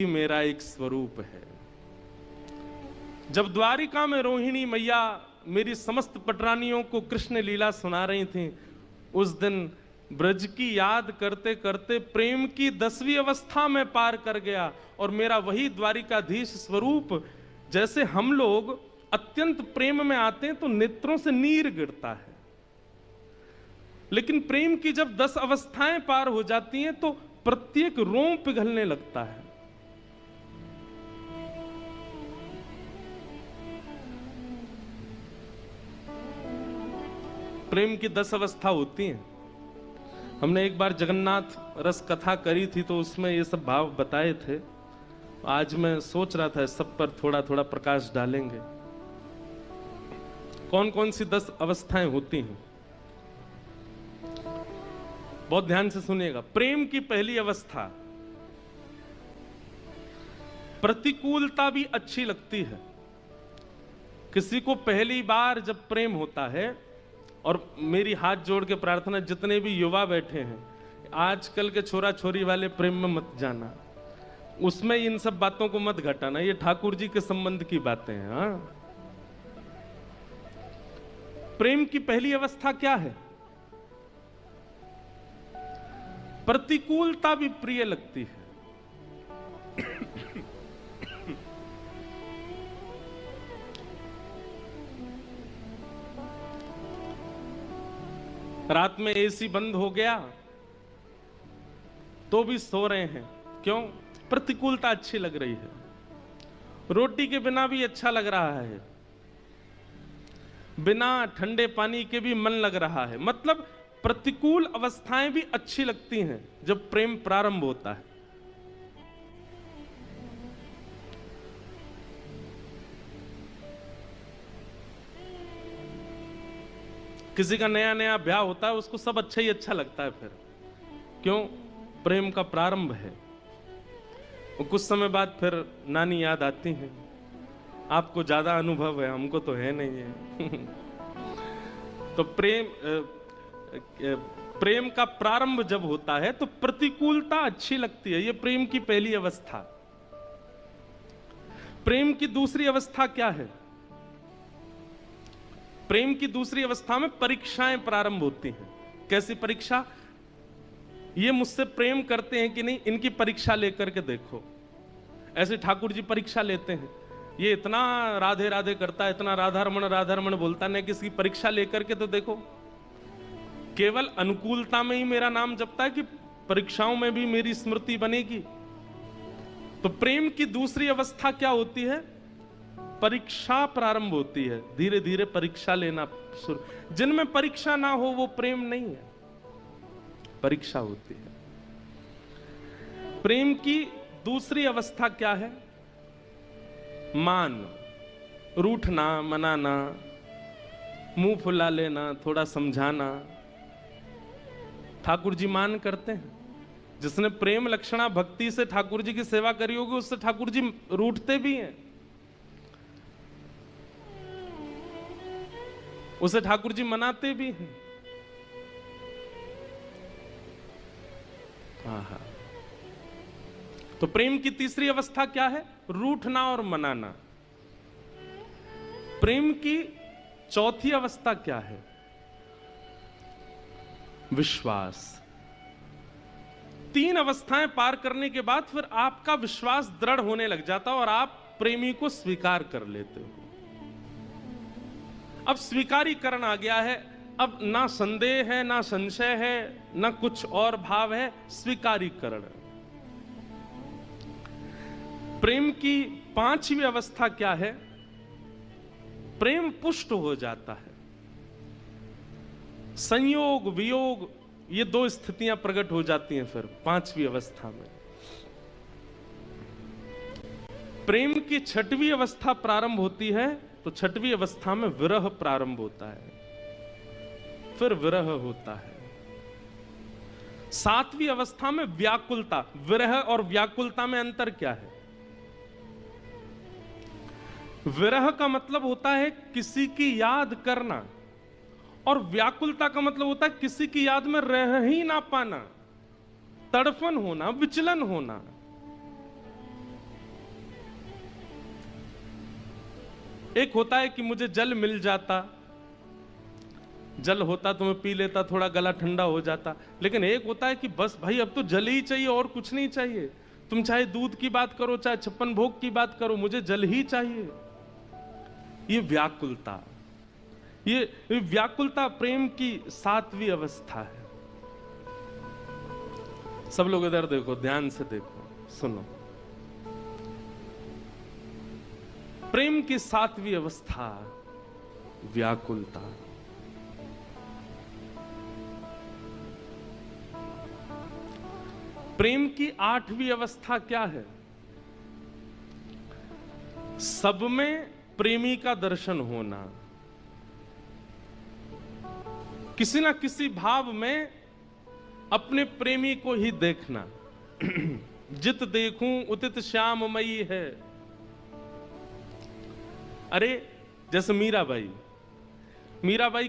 मेरा एक स्वरूप है। जब द्वारिका में रोहिणी मैया मेरी समस्त पटरानियों को कृष्ण लीला सुना रही थी, उस दिन ब्रज की याद करते करते प्रेम की 10वीं अवस्था में पार कर गया और मेरा वही द्वारिकाधीश स्वरूप, जैसे हम लोग अत्यंत प्रेम में आते हैं तो नेत्रों से नीर गिरता है, लेकिन प्रेम की जब 10 अवस्थाएं पार हो जाती हैं तो प्रत्येक रोम पिघलने लगता है। प्रेम की 10 अवस्था होती हैं। हमने एक बार जगन्नाथ रस कथा करी थी तो उसमें ये सब भाव बताए थे। आज मैं सोच रहा था सब पर थोड़ा थोड़ा प्रकाश डालेंगे। कौन कौन सी 10 अवस्थाएं होती हैं, बहुत ध्यान से सुनिएगा। प्रेम की पहली अवस्था, प्रतिकूलता भी अच्छी लगती है। किसी को पहली बार जब प्रेम होता है, और मेरी हाथ जोड़ के प्रार्थना जितने भी युवा बैठे हैं, आजकल के छोरा छोरी वाले प्रेम में मत जाना, उसमें इन सब बातों को मत घटाना, ये ठाकुर जी के संबंध की बातें हैं। हाँ, प्रेम की पहली अवस्था क्या है? प्रतिकूलता भी प्रिय लगती है। रात में एसी बंद हो गया तो भी सो रहे हैं, क्यों? प्रतिकूलता अच्छी लग रही है। रोटी के बिना भी अच्छा लग रहा है, बिना ठंडे पानी के भी मन लग रहा है। मतलब प्रतिकूल अवस्थाएं भी अच्छी लगती हैं जब प्रेम प्रारंभ होता है। किसी का नया नया ब्याह होता है, उसको सब अच्छा ही अच्छा लगता है फिर, क्यों? प्रेम का प्रारंभ है। और कुछ समय बाद फिर नानी याद आती है। आपको ज्यादा अनुभव है, हमको तो है नहीं है। तो प्रेम का प्रारंभ जब होता है तो प्रतिकूलता अच्छी लगती है। यह प्रेम की पहली अवस्था। प्रेम की दूसरी अवस्था क्या है? प्रेम की दूसरी अवस्था में परीक्षाएं प्रारंभ होती हैं। कैसी परीक्षा? ये मुझसे प्रेम करते हैं कि नहीं, इनकी परीक्षा लेकर के देखो। ऐसे ठाकुर जी परीक्षा लेते हैं, ये इतना राधे राधे करता है, इतना राधा रमण बोलता, नहीं किसी परीक्षा लेकर के तो देखो। केवल अनुकूलता में ही मेरा नाम जपता है कि परीक्षाओं में भी मेरी स्मृति बनेगी? तो प्रेम की दूसरी अवस्था क्या होती है? परीक्षा प्रारंभ होती है। धीरे धीरे परीक्षा लेना शुरू। जिनमें परीक्षा ना हो वो प्रेम नहीं है, परीक्षा होती है। प्रेम की दूसरी अवस्था क्या है? मान, रूठना, मनाना, मुंह फुला लेना, थोड़ा समझाना। ठाकुर जी मान करते हैं। जिसने प्रेम लक्षणा भक्ति से ठाकुर जी की सेवा करी होगी, उससे ठाकुर जी रूठते भी हैं, उसे ठाकुर जी मनाते भी हैं। आहा। तो प्रेम की तीसरी अवस्था क्या है? रूठना और मनाना। प्रेम की चौथी अवस्था क्या है? विश्वास। 3 अवस्थाएं पार करने के बाद फिर आपका विश्वास दृढ़ होने लग जाता है और आप प्रेमी को स्वीकार कर लेते हो। अब स्वीकारीकरण आ गया है। अब ना संदेह है, ना संशय है, ना कुछ और भाव है, स्वीकारीकरण। प्रेम की 5वीं अवस्था क्या है? प्रेम पुष्ट हो जाता है। संयोग वियोग, ये 2 स्थितियां प्रकट हो जाती हैं फिर 5वीं अवस्था में। प्रेम की 6वीं अवस्था प्रारंभ होती है तो 6वीं अवस्था में विरह प्रारंभ होता है, फिर विरह होता है। 7वीं अवस्था में व्याकुलता। विरह और व्याकुलता में अंतर क्या है? विरह का मतलब होता है किसी की याद करना, और व्याकुलता का मतलब होता है किसी की याद में रह ही ना पाना, तड़फन होना, विचलन होना। एक होता है कि मुझे जल मिल जाता, जल होता तो मैं पी लेता, थोड़ा गला ठंडा हो जाता। लेकिन एक होता है कि बस भाई अब तो जल ही चाहिए और कुछ नहीं चाहिए। तुम चाहे दूध की बात करो, चाहे 56 भोग की बात करो, मुझे जल ही चाहिए। ये व्याकुलता, ये व्याकुलता प्रेम की 7वीं अवस्था है। सब लोग इधर देखो, ध्यान से देखो, सुनो। प्रेम की 7वीं अवस्था व्याकुलता। प्रेम की 8वीं अवस्था क्या है? सब में प्रेमी का दर्शन होना, किसी ना किसी भाव में अपने प्रेमी को ही देखना। जित देखूं उतित श्याममयी है। अरे जैसे मीराबाई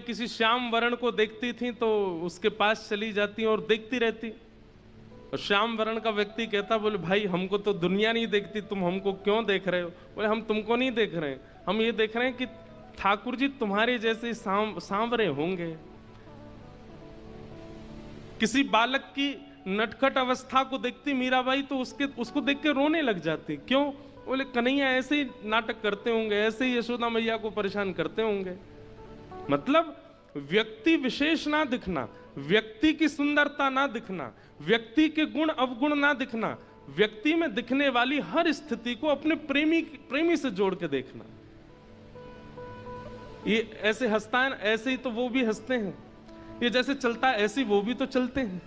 किसी श्याम वर्ण को देखती थी तो उसके पास चली जाती और देखती रहती, और श्याम वर्ण का व्यक्ति कहता, बोले भाई हमको तो दुनिया नहीं देखती, तुम हमको क्यों देख रहे हो? बोले हम तुमको नहीं देख रहे हैं, हम ये देख रहे हैं कि ठाकुर जी तुम्हारे जैसे सांवरे होंगे। किसी बालक की नटखट अवस्था को देखती मीराबाई तो उसको देख के रोने लग जाती। क्यों? बोले कन्हैया ऐसे ही नाटक करते होंगे, ऐसे ही यशोदा मैया को परेशान करते होंगे। मतलब व्यक्ति विशेष ना दिखना, व्यक्ति की सुंदरता ना दिखना, व्यक्ति के गुण अवगुण ना दिखना, व्यक्ति में दिखने वाली हर स्थिति को अपने प्रेमी से जोड़ के देखना। ये ऐसे हंसता है, ऐसे ही तो वो भी हंसते हैं। ये जैसे चलता है ऐसे वो भी तो चलते हैं।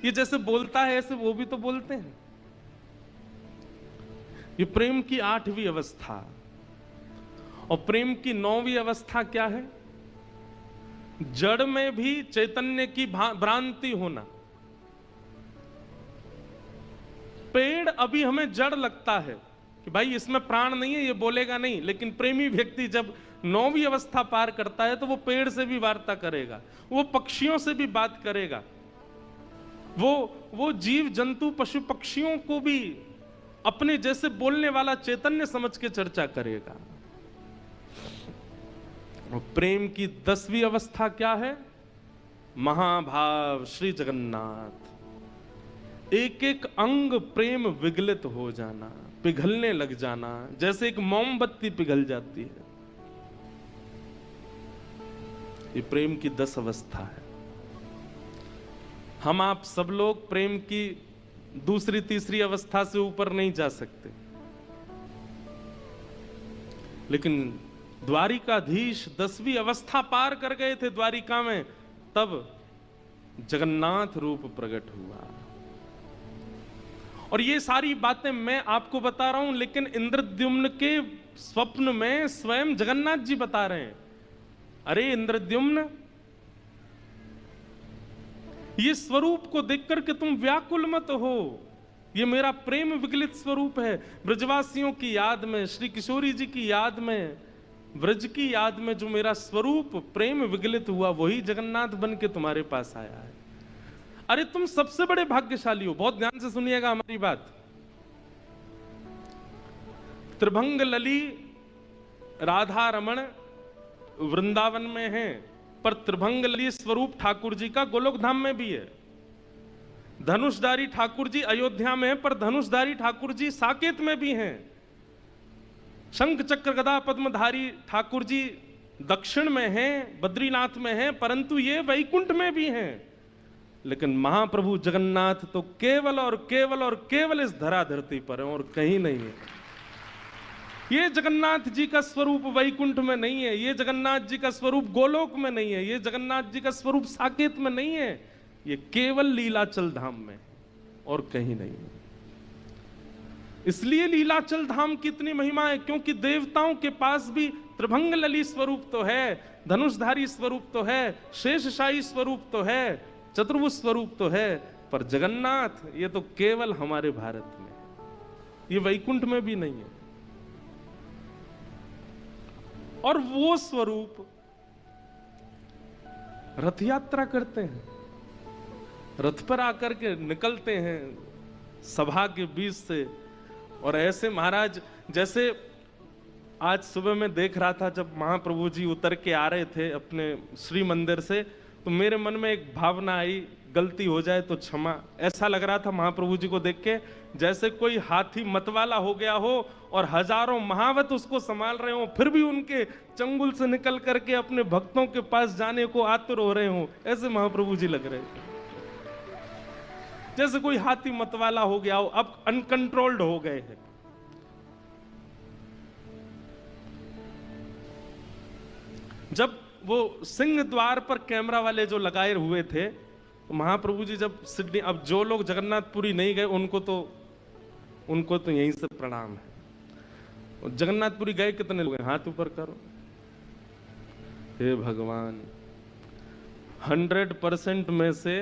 ये जैसे बोलता है ऐसे वो भी तो बोलते हैं। ये प्रेम की 8वीं अवस्था। और प्रेम की 9वीं अवस्था क्या है? जड़ में भी चैतन्य की भ्रांति होना। पेड़ अभी हमें जड़ लगता है कि भाई इसमें प्राण नहीं है, ये बोलेगा नहीं, लेकिन प्रेमी व्यक्ति जब 9वीं अवस्था पार करता है तो वो पेड़ से भी वार्ता करेगा, वो पक्षियों से भी बात करेगा, वो जीव जंतु पशु पक्षियों को भी अपने जैसे बोलने वाला चैतन्य समझ के चर्चा करेगा। और प्रेम की 10वीं अवस्था क्या है? महाभाव श्री जगन्नाथ। एक एक अंग प्रेम विगलित हो जाना, पिघलने लग जाना, जैसे एक मोमबत्ती पिघल जाती है। ये प्रेम की 10 अवस्था है। हम आप सब लोग प्रेम की 2री 3री अवस्था से ऊपर नहीं जा सकते, लेकिन द्वारिकाधीश 10वीं अवस्था पार कर गए थे द्वारिका में, तब जगन्नाथ रूप प्रकट हुआ। और ये सारी बातें मैं आपको बता रहा हूं, लेकिन इंद्रद्युम्न के स्वप्न में स्वयं जगन्नाथ जी बता रहे हैं, अरे इंद्रद्युम्न, ये स्वरूप को देख करके तुम व्याकुल मत हो, ये मेरा प्रेम विगलित स्वरूप है। ब्रजवासियों की याद में, श्री किशोरी जी की याद में, ब्रज की याद में जो मेरा स्वरूप प्रेम विगलित हुआ, वही जगन्नाथ बन के तुम्हारे पास आया है। अरे तुम सबसे बड़े भाग्यशाली हो। बहुत ध्यान से सुनिएगा हमारी बात। त्रिभंग लली राधा रमण वृंदावन में है, पर त्रिभंग लली स्वरूप ठाकुर जी का गोलोक धाम में भी है। धनुषधारी ठाकुर जी अयोध्या में है, पर धनुषधारी ठाकुर जी साकेत में भी हैं। शंख चक्र गदा पद्मधारी ठाकुर जी दक्षिण में हैं, बद्रीनाथ में हैं, परंतु ये वैकुंठ में भी हैं। लेकिन महाप्रभु जगन्नाथ तो केवल और केवल और केवल इस धरा धरती पर है और कहीं नहीं है। ये जगन्नाथ जी का स्वरूप वैकुंठ में नहीं है, ये जगन्नाथ जी का स्वरूप गोलोक में नहीं है, ये जगन्नाथ जी का स्वरूप साकेत में नहीं है, ये केवल लीलाचल धाम में और कहीं नहीं है। इसलिए लीलाचल धाम की इतनी महिमा है, क्योंकि देवताओं के पास भी त्रिभंग लली स्वरूप तो है, धनुषधारी स्वरूप तो है, शेषशाही स्वरूप तो है, चतुर्भुज स्वरूप तो है, पर जगन्नाथ ये तो केवल हमारे भारत में, ये वैकुंठ में भी नहीं है। और वो स्वरूप रथ यात्रा करते हैं, रथ पर आकर के निकलते हैं सभा के बीच से, और ऐसे महाराज जैसे आज सुबह मैं देख रहा था जब महाप्रभु जी उतर के आ रहे थे अपने श्री मंदिर से, तो मेरे मन में एक भावना आई, गलती हो जाए तो क्षमा। ऐसा लग रहा था महाप्रभु जी को देख के जैसे कोई हाथी मतवाला हो गया हो और हजारों महावत उसको संभाल रहे हो, फिर भी उनके चंगुल से निकल करके अपने भक्तों के पास जाने को आतुर हो रहे हो। ऐसे महाप्रभु जी लग रहे थे, जैसे कोई हाथी मतवाला हो गया हो, अब अनकंट्रोल्ड हो गए हैं। जब वो सिंह द्वार पर कैमरा वाले जो लगाए हुए थे, तो महाप्रभु जी जब सिडनी, अब जो लोग जगन्नाथपुरी नहीं गए उनको तो यहीं से प्रणाम है। जगन्नाथपुरी गए कितने लोग हैं? हाथ ऊपर करो। हे भगवान, 100% में से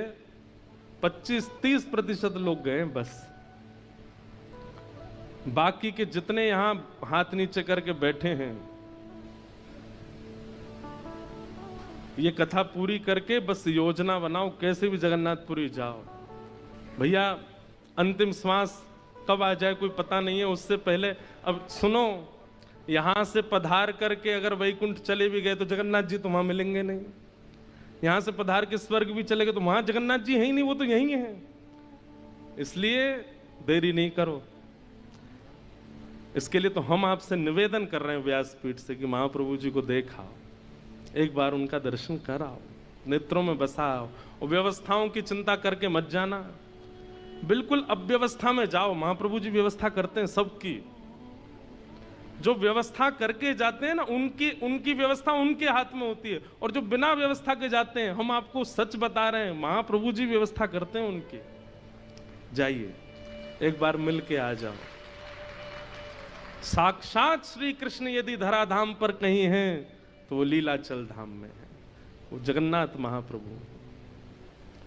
25-30% लोग गए बस। बाकी के जितने यहां हाथ नीचे करके बैठे हैं, ये कथा पूरी करके बस योजना बनाओ कैसे भी जगन्नाथपुरी जाओ। भैया अंतिम श्वास कब आ जाए कोई पता नहीं है, उससे पहले अब सुनो, यहां से पधार करके अगर वैकुंठ चले भी गए तो जगन्नाथ जी तो वहां मिलेंगे नहीं। यहां से पधार के स्वर्ग भी चले गए तो वहां जगन्नाथ जी है ही नहीं, वो तो यहीं है। इसलिए देरी नहीं करो। इसके लिए तो हम आपसे निवेदन कर रहे हैं व्यासपीठ से कि महाप्रभु जी को देखा, एक बार उनका दर्शन कराओ, नेत्रों में बसाओ, और व्यवस्थाओं की चिंता करके मत जाना। बिल्कुल अव्यवस्था में जाओ, महाप्रभु जी व्यवस्था करते हैं सबकी। जो व्यवस्था करके जाते हैं ना, उनकी व्यवस्था उनके हाथ में होती है, और जो बिना व्यवस्था के जाते हैं, हम आपको सच बता रहे हैं, महाप्रभु जी व्यवस्था करते हैं उनकी। जाइए एक बार मिल के आ जाओ। साक्षात श्री कृष्ण यदि धराधाम पर कहीं हैं तो वो लीलाचल धाम में है, वो जगन्नाथ महाप्रभु।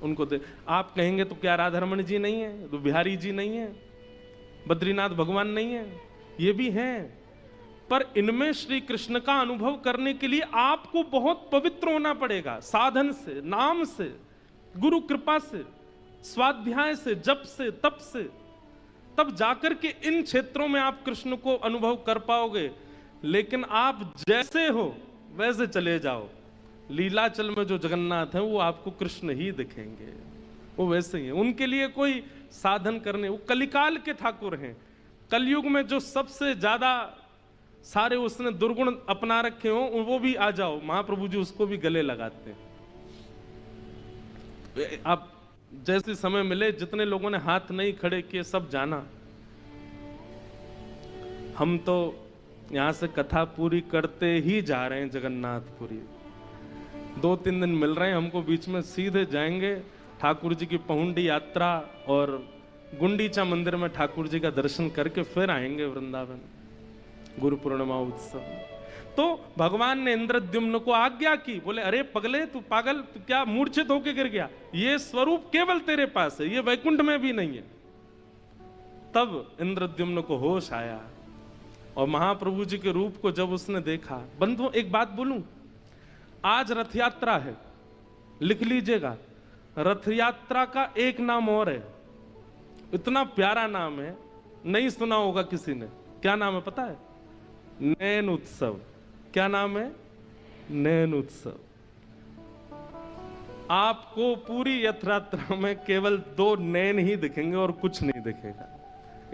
उनको आप कहेंगे तो क्या राधारमण जी नहीं है, तो बिहारी जी नहीं है, बद्रीनाथ भगवान नहीं है? ये भी हैं, पर इनमें श्री कृष्ण का अनुभव करने के लिए आपको बहुत पवित्र होना पड़ेगा, साधन से, नाम से, गुरु कृपा से, स्वाध्याय से, जप से, तप से। तब जाकर के इन क्षेत्रों में आप कृष्ण को अनुभव कर पाओगे। लेकिन आप जैसे हो वैसे चले जाओ, लीलाचल में जो जगन्नाथ हैं वो आपको कृष्ण ही दिखेंगे, वो वैसे ही हैं। उनके लिए कोई साधन करने, वो कलिकाल के ठाकुर हैं। कलयुग में जो सबसे ज्यादा सारे उसने दुर्गुण अपना रखे हो, वो भी आ जाओ, महाप्रभु जी उसको भी गले लगाते हैं। आप जैसे समय मिले, जितने लोगों ने हाथ नहीं खड़े किए सब जाना। हम तो यहां से कथा पूरी करते ही जा रहे हैं जगन्नाथपुरी। 2-3 दिन मिल रहे हैं हमको, बीच में सीधे जाएंगे ठाकुर जी की पहुंडी यात्रा और गुंडीचा मंदिर में ठाकुर जी का दर्शन करके फिर आएंगे वृंदावन, गुरु पूर्णिमा उत्सव। तो भगवान ने इंद्रद्युम्न को आज्ञा की, बोले अरे पगले, तू पागल, तू क्या मूर्छित होके गिर गया? ये स्वरूप केवल तेरे पास है, ये वैकुंठ में भी नहीं है। तब इंद्रद्युम्न को होश आया और महाप्रभु जी के रूप को जब उसने देखा। बंधुओं एक बात बोलूं, आज रथ यात्रा है, लिख लीजिएगा, रथ यात्रा का एक नाम और है, इतना प्यारा नाम है, नहीं सुना होगा किसी ने। क्या नाम है पता है? नैन उत्सव। क्या नाम है? नैन उत्सव। आपको पूरी रथ यात्रा में केवल 2 नैन ही दिखेंगे और कुछ नहीं दिखेगा।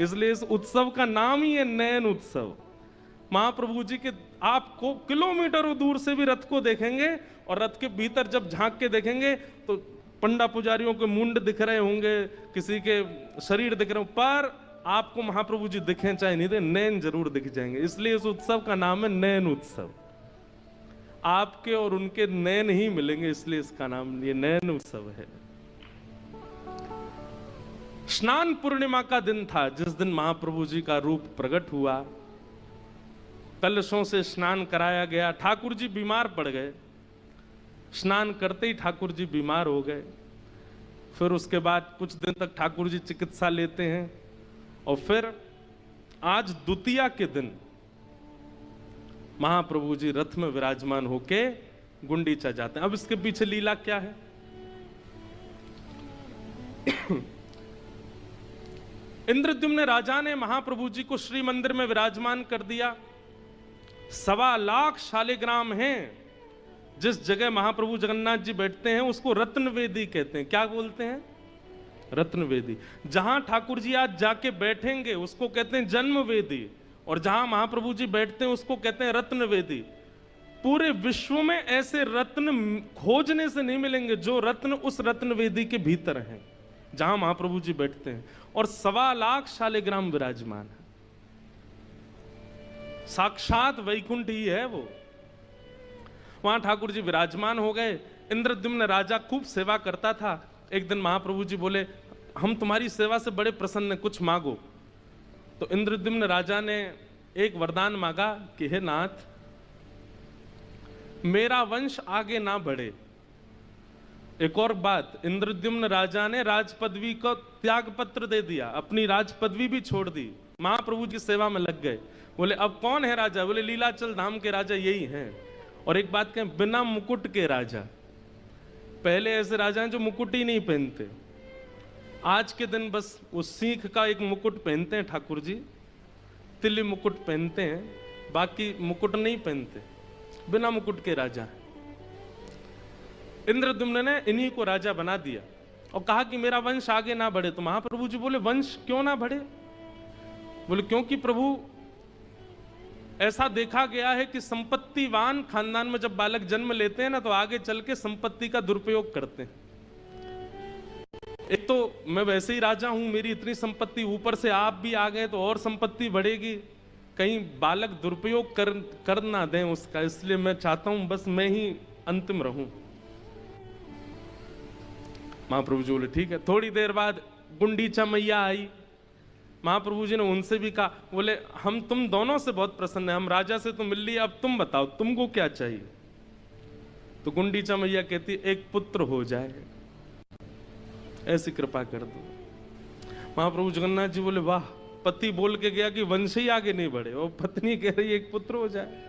इसलिए इस उत्सव का नाम ही है नैन उत्सव। महाप्रभु जी के आपको किलोमीटरों दूर से भी रथ को देखेंगे, और रथ के भीतर जब झांक के देखेंगे तो पंडा पुजारियों के मुंड दिख रहे होंगे, किसी के शरीर दिख रहे होंगे, पर आपको महाप्रभु जी दिखें चाहे नहीं दे, नैन जरूर दिख जाएंगे। इसलिए इस उत्सव का नाम है नैन उत्सव। आपके और उनके नैन ही मिलेंगे, इसलिए इसका नाम ये नैन उत्सव है। स्नान पूर्णिमा का दिन था, जिस दिन महाप्रभु जी का रूप प्रकट हुआ। कलशों से स्नान कराया गया। ठाकुर जी बीमार पड़ गए, स्नान करते ही ठाकुर जी बीमार हो गए। फिर उसके बाद कुछ दिन तक ठाकुर जी चिकित्सा लेते हैं, और फिर आज द्वितीया के दिन महाप्रभु जी रथ में विराजमान होके गुंडीचा जाते हैं। अब इसके पीछे लीला क्या है? इंद्रद्युम्न राजा ने महाप्रभु जी को श्री मंदिर में विराजमान कर दिया। 1.25 लाख शालिग्राम हैं। जिस जगह महाप्रभु जगन्नाथ जी बैठते हैं उसको रत्न वेदी कहते हैं। क्या बोलते हैं? रत्न वेदी। जहां ठाकुर जी आज जाके बैठेंगे उसको कहते हैं जन्म वेदी, और जहां महाप्रभु जी बैठते हैं उसको कहते हैं रत्न वेदी। पूरे विश्व में ऐसे रत्न खोजने से नहीं मिलेंगे जो रत्न उस रत्न वेदी के भीतर हैं जहां महाप्रभु जी बैठते हैं। और 1.25 लाख शालिग्राम विराजमान है। साक्षात वैकुंठ ही है वो। वहां ठाकुर जी विराजमान हो गए। इंद्रद्युम्न राजा खूब सेवा करता था। एक दिन महाप्रभु जी बोले, हम तुम्हारी सेवा से बड़े प्रसन्न हैं, कुछ मांगो। तो इंद्रद्युम्न राजा ने एक वरदान मांगा कि हे नाथ, मेरा वंश आगे ना बढ़े। एक और बात, इंद्रद्युम्न राजा ने राज पदवी को त्याग पत्र दे दिया, अपनी राज पदवी भी छोड़ दी, महाप्रभु की सेवा में लग गए। बोले अब कौन है राजा? बोले लीलाचल धाम के राजा यही हैं। और एक बात कहें, बिना मुकुट के राजा। पहले ऐसे राजा हैं जो मुकुट ही नहीं पहनते। आज के दिन बस वो सीख का एक मुकुट पहनते हैं ठाकुर जी, तिल्ली मुकुट पहनते हैं, बाकी मुकुट नहीं पहनते, बिना मुकुट के राजा। इंद्रद्युम्न ने इन्हीं को राजा बना दिया और कहा कि मेरा वंश आगे ना बढ़े। तो महाप्रभु जी बोले वंश क्यों ना बढ़े? बोले क्योंकि प्रभु ऐसा देखा गया है कि संपत्तिवान खानदान में जब बालक जन्म लेते हैं ना तो आगे चल के संपत्ति का दुरुपयोग करते हैं। एक तो मैं वैसे ही राजा हूं, मेरी इतनी संपत्ति, ऊपर से आप भी आ गए तो और संपत्ति बढ़ेगी, कहीं बालक दुरुपयोग कर ना दें उसका, इसलिए मैं चाहता हूं बस मैं ही अंतिम रहूं। महाप्रभु जी बोले ठीक है। थोड़ी देर बाद गुंडीचा मैया आई। महाप्रभु जी ने उनसे भी कहा, बोले हम तुम दोनों से बहुत प्रसन्न हैं, हम राजा से तो मिल लिए, अब तुम बताओ तुमको क्या चाहिए? तो गुंडीचा मैया कहती एक पुत्र हो जाए, ऐसी कृपा कर दो। महाप्रभु जगन्नाथ जी बोले वाह, पति बोल के गया कि वंश ही आगे नहीं बढ़े और पत्नी कह रही एक पुत्र हो जाए।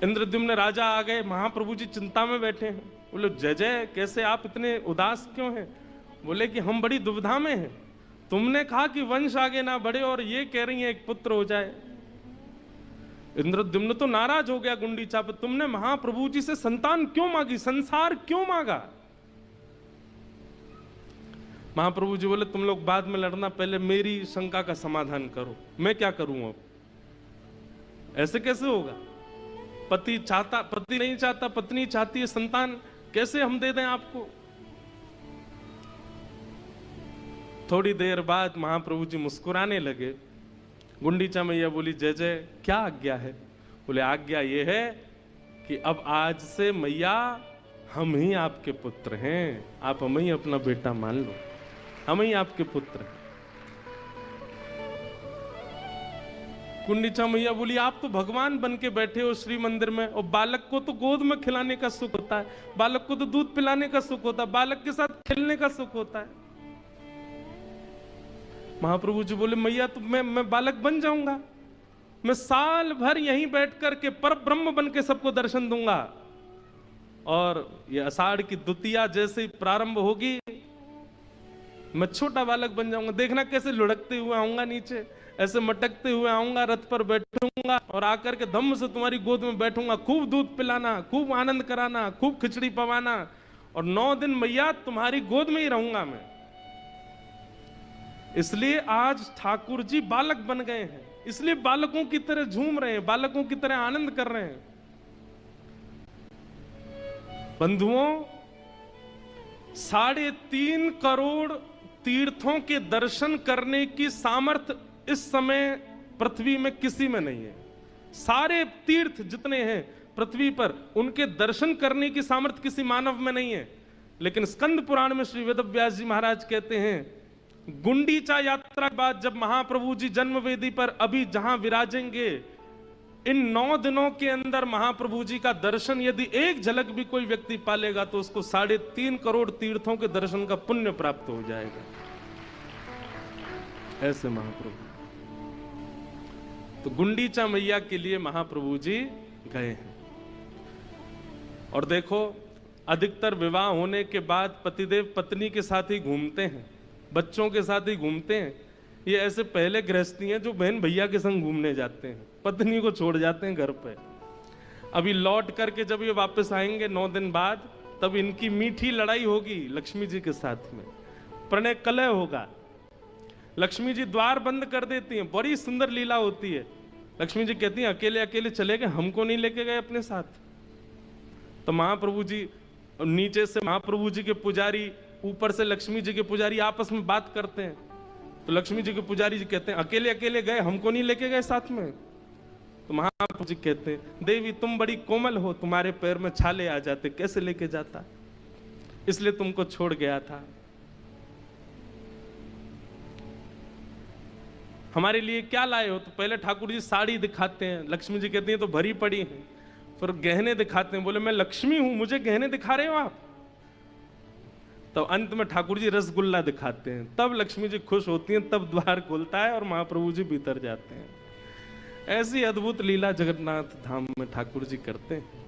इंद्रद्युम्न राजा आ गए, महाप्रभु जी चिंता में बैठे हैं। बोले जय जय, कैसे आप इतने उदास क्यों हैं? बोले कि हम बड़ी दुविधा में हैं, तुमने कहा कि वंश आगे ना बढ़े और ये कह रही है एक पुत्र हो जाए। इंद्रद्युम्न तो नाराज हो गया गुंडीचा पे, तुमने महाप्रभु जी से संतान क्यों मांगी, संसार क्यों मांगा? महाप्रभु जी बोले तुम लोग बाद में लड़ना, पहले मेरी शंका का समाधान करो, मैं क्या करूं अब? ऐसे कैसे होगा? पति चाहता, पति नहीं चाहता, पत्नी चाहती है संतान, कैसे हम दे दें आपको? थोड़ी देर बाद महाप्रभु जी मुस्कुराने लगे। गुंडीचा मैया बोली जय जय, क्या आज्ञा है? बोले आज्ञा ये है कि अब आज से मैया हम ही आपके पुत्र हैं, आप हमें ही अपना बेटा मान लो, हम ही आपके पुत्र हैं। गुंडीचा मैया बोली आप तो भगवान बन के बैठे हो श्री मंदिर में, और बालक को तो गोद में खिलाने का सुख होता है, बालक को तो दूध पिलाने का सुख होता है, बालक के साथ खेलने का सुख होता है। महाप्रभु जी बोले मैया तो मैं बालक बन जाऊंगा, मैं साल भर यहीं बैठ कर के पर ब्रह्म बन के सबको दर्शन दूंगा, और ये आषाढ़ की द्वितीया जैसे ही प्रारंभ होगी मैं छोटा बालक बन जाऊंगा। देखना कैसे लुढ़कते हुए आऊंगा नीचे, ऐसे मटकते हुए आऊंगा, रथ पर बैठूंगा और आकर के धम्म से तुम्हारी गोद में बैठूंगा, खूब दूध पिलाना, खूब आनंद कराना, खूब खिचड़ी पवाना, और 9 दिन मैया तुम्हारी गोद में ही रहूंगा मैं। इसलिए आज ठाकुर जी बालक बन गए हैं, इसलिए बालकों की तरह झूम रहे हैं, बालकों की तरह आनंद कर रहे हैं। बंधुओं, 3.5 करोड़ तीर्थों के दर्शन करने की सामर्थ्य इस समय पृथ्वी में किसी में नहीं है। सारे तीर्थ जितने हैं पृथ्वी पर, उनके दर्शन करने की सामर्थ्य किसी मानव में नहीं है। लेकिन स्कंद पुराण में श्री वेदव्यास जी महाराज कहते हैं, गुंडीचा यात्रा के बाद जब महाप्रभु जी जन्म वेदी पर अभी जहां विराजेंगे, इन 9 दिनों के अंदर महाप्रभु जी का दर्शन यदि एक झलक भी कोई व्यक्ति पालेगा तो उसको 3.5 करोड़ तीर्थों के दर्शन का पुण्य प्राप्त हो जाएगा। ऐसे महाप्रभु। तो गुंडीचा मैया के लिए महाप्रभु जी गए हैं। और देखो, अधिकतर विवाह होने के बाद पतिदेव पत्नी के साथ ही घूमते हैं, बच्चों के साथ ही घूमते हैं, ये ऐसे पहले गृहस्थी हैं जो बहन भैया के संग घूमने जाते हैं, पत्नी को छोड़ जाते हैं घर पे। अभी लौट करके जब ये वापस आएंगे 9 दिन बाद, तब इनकी मीठी लड़ाई होगी लक्ष्मी जी के साथ में, प्रणय कलह होगा। लक्ष्मी जी द्वार बंद कर देती हैं, बड़ी सुंदर लीला होती है। लक्ष्मी जी कहती हैं अकेले अकेले चले गए, हमको नहीं लेके गए अपने साथ। तो महाप्रभु जी, नीचे से महाप्रभु जी के पुजारी, ऊपर से लक्ष्मी जी के पुजारी आपस में बात करते हैं। तो लक्ष्मी जी के पुजारी जी कहते हैं अकेले अकेले गए, हमको नहीं लेके गए साथ में। तो महाप्रभु जी कहते हैं देवी तुम बड़ी कोमल हो, तुम्हारे पैर में छाले आ जाते, कैसे लेके जाता, इसलिए तुमको छोड़ गया था। हमारे लिए क्या लाए हो? तो पहले ठाकुर जी साड़ी दिखाते हैं, लक्ष्मी जी कहती हैं तो भरी पड़ी है। फिर गहने दिखाते हैं, बोले मैं लक्ष्मी हूं, मुझे गहने दिखा रहे हो आप? तो अंत में ठाकुर जी रसगुल्ला दिखाते हैं, तब लक्ष्मी जी खुश होती हैं, तब द्वार खुलता है और महाप्रभु जी भीतर जाते हैं। ऐसी अद्भुत लीला जगन्नाथ धाम में ठाकुर जी करते हैं।